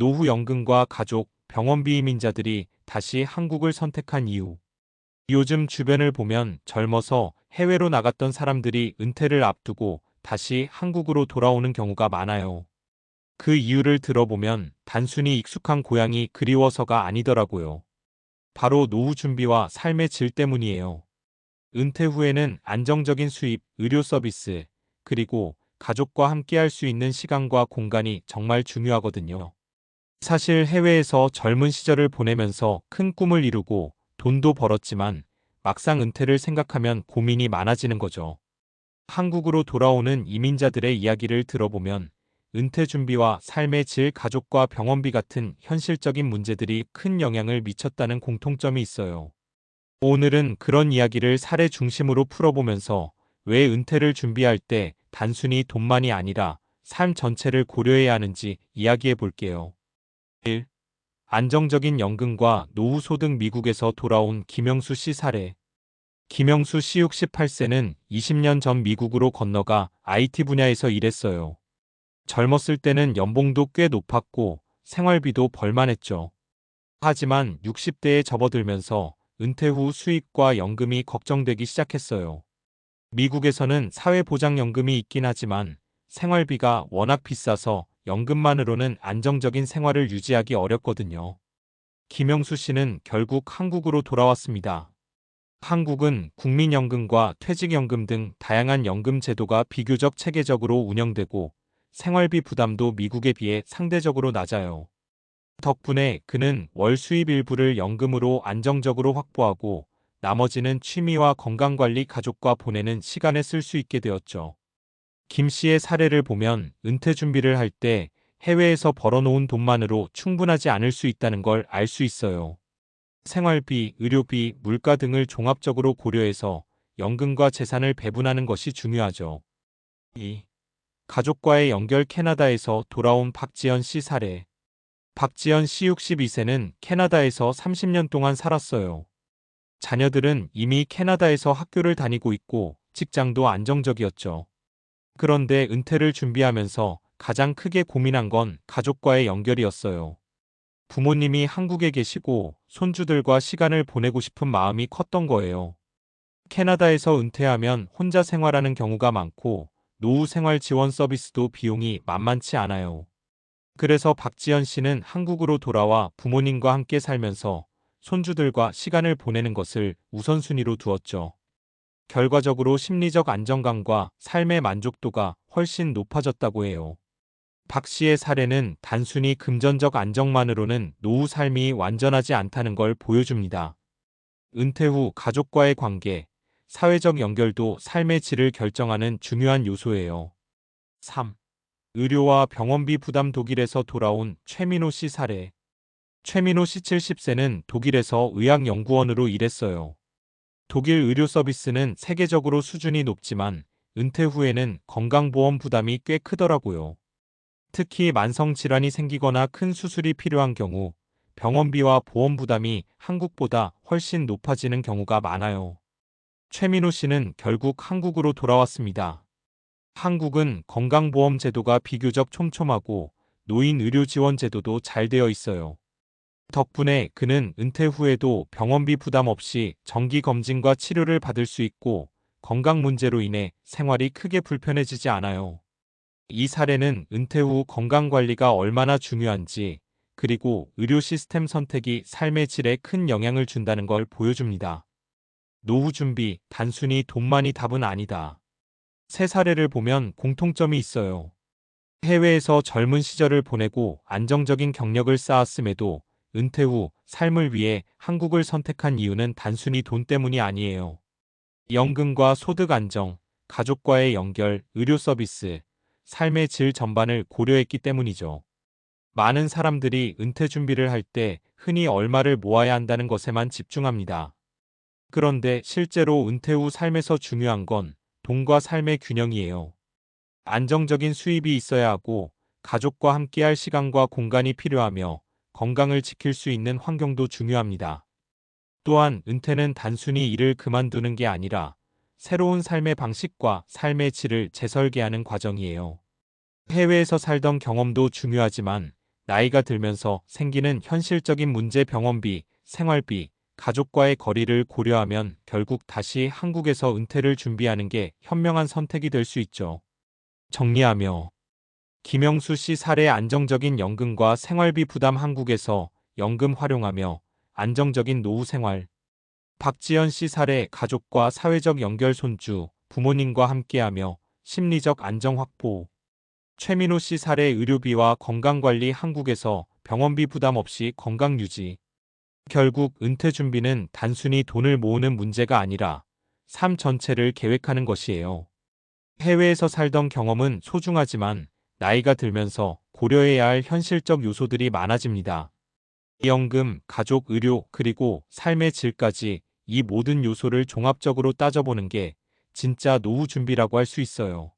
노후연금과 가족, 병원비 이민자들이 다시 한국을 선택한 이유. 요즘 주변을 보면 젊어서 해외로 나갔던 사람들이 은퇴를 앞두고 다시 한국으로 돌아오는 경우가 많아요. 그 이유를 들어보면 단순히 익숙한 고향이 그리워서가 아니더라고요. 바로 노후 준비와 삶의 질 때문이에요. 은퇴 후에는 안정적인 수입, 의료 서비스, 그리고 가족과 함께할 수 있는 시간과 공간이 정말 중요하거든요. 사실 해외에서 젊은 시절을 보내면서 큰 꿈을 이루고 돈도 벌었지만 막상 은퇴를 생각하면 고민이 많아지는 거죠. 한국으로 돌아오는 이민자들의 이야기를 들어보면 은퇴 준비와 삶의 질, 가족과 병원비 같은 현실적인 문제들이 큰 영향을 미쳤다는 공통점이 있어요. 오늘은 그런 이야기를 사례 중심으로 풀어보면서 왜 은퇴를 준비할 때 단순히 돈만이 아니라 삶 전체를 고려해야 하는지 이야기해 볼게요. 1. 안정적인 연금과 노후 소득. 미국에서 돌아온 김영수 씨 사례. 김영수 씨 68세는 20년 전 미국으로 건너가 IT 분야에서 일했어요. 젊었을 때는 연봉도 꽤 높았고 생활비도 벌만했죠. 하지만 60대에 접어들면서 은퇴 후 수입과 연금이 걱정되기 시작했어요. 미국에서는 사회보장연금이 있긴 하지만 생활비가 워낙 비싸서 연금만으로는 안정적인 생활을 유지하기 어렵거든요. 김영수 씨는 결국 한국으로 돌아왔습니다. 한국은 국민연금과 퇴직연금 등 다양한 연금 제도가 비교적 체계적으로 운영되고 생활비 부담도 미국에 비해 상대적으로 낮아요. 덕분에 그는 월 수입 일부를 연금으로 안정적으로 확보하고 나머지는 취미와 건강관리, 가족과 보내는 시간에 쓸 수 있게 되었죠. 김 씨의 사례를 보면 은퇴 준비를 할 때 해외에서 벌어놓은 돈만으로 충분하지 않을 수 있다는 걸 알 수 있어요. 생활비, 의료비, 물가 등을 종합적으로 고려해서 연금과 재산을 배분하는 것이 중요하죠. 2. 가족과의 연결. 캐나다에서 돌아온 박지연 씨 사례. 박지연 씨 62세는 캐나다에서 30년 동안 살았어요. 자녀들은 이미 캐나다에서 학교를 다니고 있고 직장도 안정적이었죠. 그런데 은퇴를 준비하면서 가장 크게 고민한 건 가족과의 연결이었어요. 부모님이 한국에 계시고 손주들과 시간을 보내고 싶은 마음이 컸던 거예요. 캐나다에서 은퇴하면 혼자 생활하는 경우가 많고 노후 생활 지원 서비스도 비용이 만만치 않아요. 그래서 박지연 씨는 한국으로 돌아와 부모님과 함께 살면서 손주들과 시간을 보내는 것을 우선순위로 두었죠. 결과적으로 심리적 안정감과 삶의 만족도가 훨씬 높아졌다고 해요. 박 씨의 사례는 단순히 금전적 안정만으로는 노후 삶이 완전하지 않다는 걸 보여줍니다. 은퇴 후 가족과의 관계, 사회적 연결도 삶의 질을 결정하는 중요한 요소예요. 3. 의료와 병원비 부담. 독일에서 돌아온 최민호 씨 사례. 최민호 씨 70세는 독일에서 의학연구원으로 일했어요. 독일 의료 서비스는 세계적으로 수준이 높지만 은퇴 후에는 건강보험 부담이 꽤 크더라고요. 특히 만성질환이 생기거나 큰 수술이 필요한 경우 병원비와 보험 부담이 한국보다 훨씬 높아지는 경우가 많아요. 최민호 씨는 결국 한국으로 돌아왔습니다. 한국은 건강보험 제도가 비교적 촘촘하고 노인 의료 지원 제도도 잘 되어 있어요. 덕분에 그는 은퇴 후에도 병원비 부담 없이 정기 검진과 치료를 받을 수 있고 건강 문제로 인해 생활이 크게 불편해지지 않아요. 이 사례는 은퇴 후 건강관리가 얼마나 중요한지, 그리고 의료 시스템 선택이 삶의 질에 큰 영향을 준다는 걸 보여줍니다. 노후 준비, 단순히 돈만이 답은 아니다. 세 사례를 보면 공통점이 있어요. 해외에서 젊은 시절을 보내고 안정적인 경력을 쌓았음에도 은퇴 후 삶을 위해 한국을 선택한 이유는 단순히 돈 때문이 아니에요. 연금과 소득 안정, 가족과의 연결, 의료 서비스, 삶의 질 전반을 고려했기 때문이죠. 많은 사람들이 은퇴 준비를 할 때 흔히 얼마를 모아야 한다는 것에만 집중합니다. 그런데 실제로 은퇴 후 삶에서 중요한 건 돈과 삶의 균형이에요. 안정적인 수입이 있어야 하고 가족과 함께할 시간과 공간이 필요하며 건강을 지킬 수 있는 환경도 중요합니다. 또한 은퇴는 단순히 일을 그만두는 게 아니라 새로운 삶의 방식과 삶의 질을 재설계하는 과정이에요. 해외에서 살던 경험도 중요하지만 나이가 들면서 생기는 현실적인 문제 병원비, 생활비, 가족과의 거리를 고려하면 결국 다시 한국에서 은퇴를 준비하는 게 현명한 선택이 될 수 있죠. 정리하며 김영수 씨 사례 안정적인 연금과 생활비 부담 한국에서 연금 활용하며 안정적인 노후 생활. 박지연 씨 사례 가족과 사회적 연결 손주, 부모님과 함께하며 심리적 안정 확보. 최민호 씨 사례 의료비와 건강관리 한국에서 병원비 부담 없이 건강 유지. 결국 은퇴 준비는 단순히 돈을 모으는 문제가 아니라 삶 전체를 계획하는 것이에요. 해외에서 살던 경험은 소중하지만 나이가 들면서 고려해야 할 현실적 요소들이 많아집니다. 연금, 가족, 의료, 그리고 삶의 질까지 이 모든 요소를 종합적으로 따져보는 게 진짜 노후 준비라고 할 수 있어요.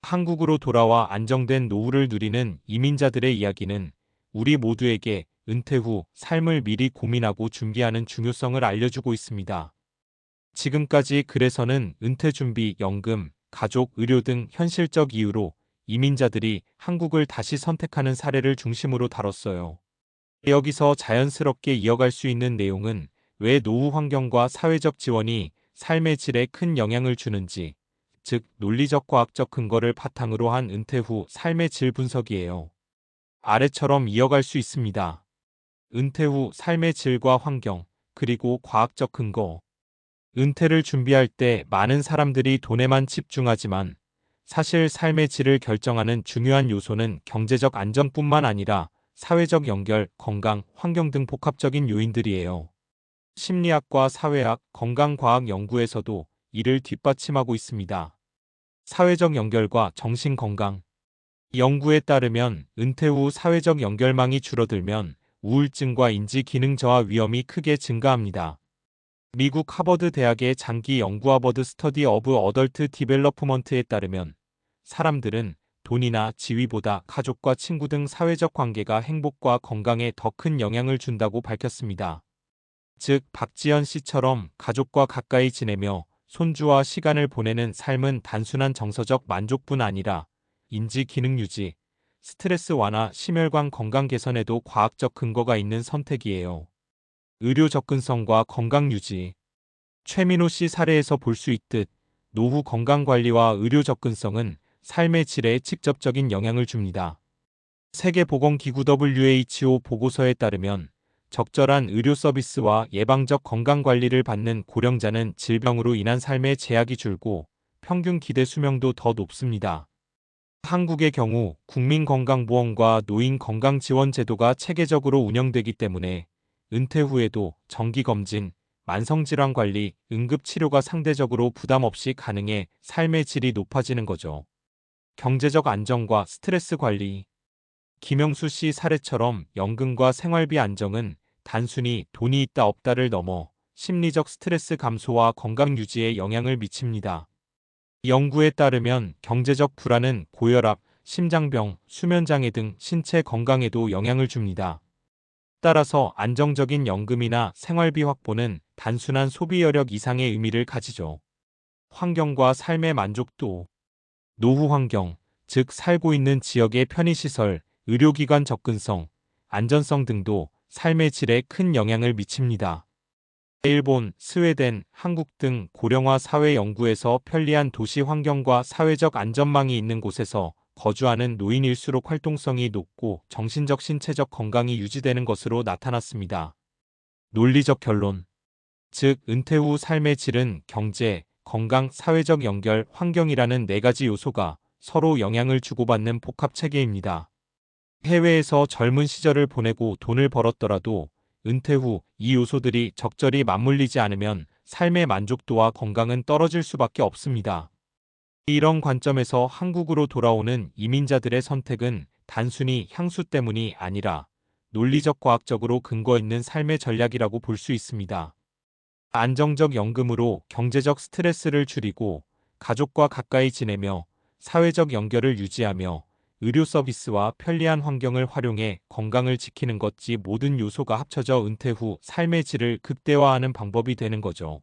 한국으로 돌아와 안정된 노후를 누리는 이민자들의 이야기는 우리 모두에게 은퇴 후 삶을 미리 고민하고 준비하는 중요성을 알려주고 있습니다. 지금까지 글에서는 은퇴 준비, 연금, 가족, 의료 등 현실적 이유로 이민자들이 한국을 다시 선택하는 사례를 중심으로 다뤘어요. 여기서 자연스럽게 이어갈 수 있는 내용은 왜 노후 환경과 사회적 지원이 삶의 질에 큰 영향을 주는지, 즉 논리적 과학적 근거를 바탕으로 한 은퇴 후 삶의 질 분석이에요. 아래처럼 이어갈 수 있습니다. 은퇴 후 삶의 질과 환경, 그리고 과학적 근거. 은퇴를 준비할 때 많은 사람들이 돈에만 집중하지만 사실 삶의 질을 결정하는 중요한 요소는 경제적 안정뿐만 아니라 사회적 연결, 건강, 환경 등 복합적인 요인들이에요. 심리학과 사회학, 건강과학 연구에서도 이를 뒷받침하고 있습니다. 사회적 연결과 정신건강. 연구에 따르면 은퇴 후 사회적 연결망이 줄어들면 우울증과 인지 기능 저하 위험이 크게 증가합니다. 미국 하버드 대학의 장기 연구 하버드 스터디 오브 어덜트 디벨로프먼트에 따르면 사람들은 돈이나 지위보다 가족과 친구 등 사회적 관계가 행복과 건강에 더 큰 영향을 준다고 밝혔습니다. 즉, 박지연 씨처럼 가족과 가까이 지내며 손주와 시간을 보내는 삶은 단순한 정서적 만족뿐 아니라 인지 기능 유지, 스트레스 완화, 심혈관 건강 개선에도 과학적 근거가 있는 선택이에요. 의료 접근성과 건강 유지. 최민호 씨 사례에서 볼 수 있듯 노후 건강관리와 의료 접근성은 삶의 질에 직접적인 영향을 줍니다. 세계보건기구 WHO 보고서에 따르면 적절한 의료 서비스와 예방적 건강관리를 받는 고령자는 질병으로 인한 삶의 제약이 줄고 평균 기대 수명도 더 높습니다. 한국의 경우 국민건강보험과 노인건강지원제도가 체계적으로 운영되기 때문에 은퇴 후에도 정기검진, 만성질환관리, 응급치료가 상대적으로 부담 없이 가능해 삶의 질이 높아지는 거죠. 경제적 안정과 스트레스 관리. 김영수 씨 사례처럼 연금과 생활비 안정은 단순히 돈이 있다 없다를 넘어 심리적 스트레스 감소와 건강 유지에 영향을 미칩니다. 연구에 따르면 경제적 불안은 고혈압, 심장병, 수면장애 등 신체 건강에도 영향을 줍니다. 따라서 안정적인 연금이나 생활비 확보는 단순한 소비 여력 이상의 의미를 가지죠. 환경과 삶의 만족도. 노후 환경, 즉 살고 있는 지역의 편의시설, 의료기관 접근성, 안전성 등도 삶의 질에 큰 영향을 미칩니다. 일본, 스웨덴, 한국 등 고령화 사회 연구에서 편리한 도시 환경과 사회적 안전망이 있는 곳에서 거주하는 노인일수록 활동성이 높고 정신적 신체적 건강이 유지되는 것으로 나타났습니다. 논리적 결론. 즉, 은퇴 후 삶의 질은 경제, 건강, 사회적 연결, 환경이라는 네 가지 요소가 서로 영향을 주고받는 복합체계입니다. 해외에서 젊은 시절을 보내고 돈을 벌었더라도 은퇴 후 이 요소들이 적절히 맞물리지 않으면 삶의 만족도와 건강은 떨어질 수밖에 없습니다. 이런 관점에서 한국으로 돌아오는 이민자들의 선택은 단순히 향수 때문이 아니라 논리적 과학적으로 근거 있는 삶의 전략이라고 볼 수 있습니다. 안정적 연금으로 경제적 스트레스를 줄이고 가족과 가까이 지내며 사회적 연결을 유지하며 의료 서비스와 편리한 환경을 활용해 건강을 지키는 것이 모든 요소가 합쳐져 은퇴 후 삶의 질을 극대화하는 방법이 되는 거죠.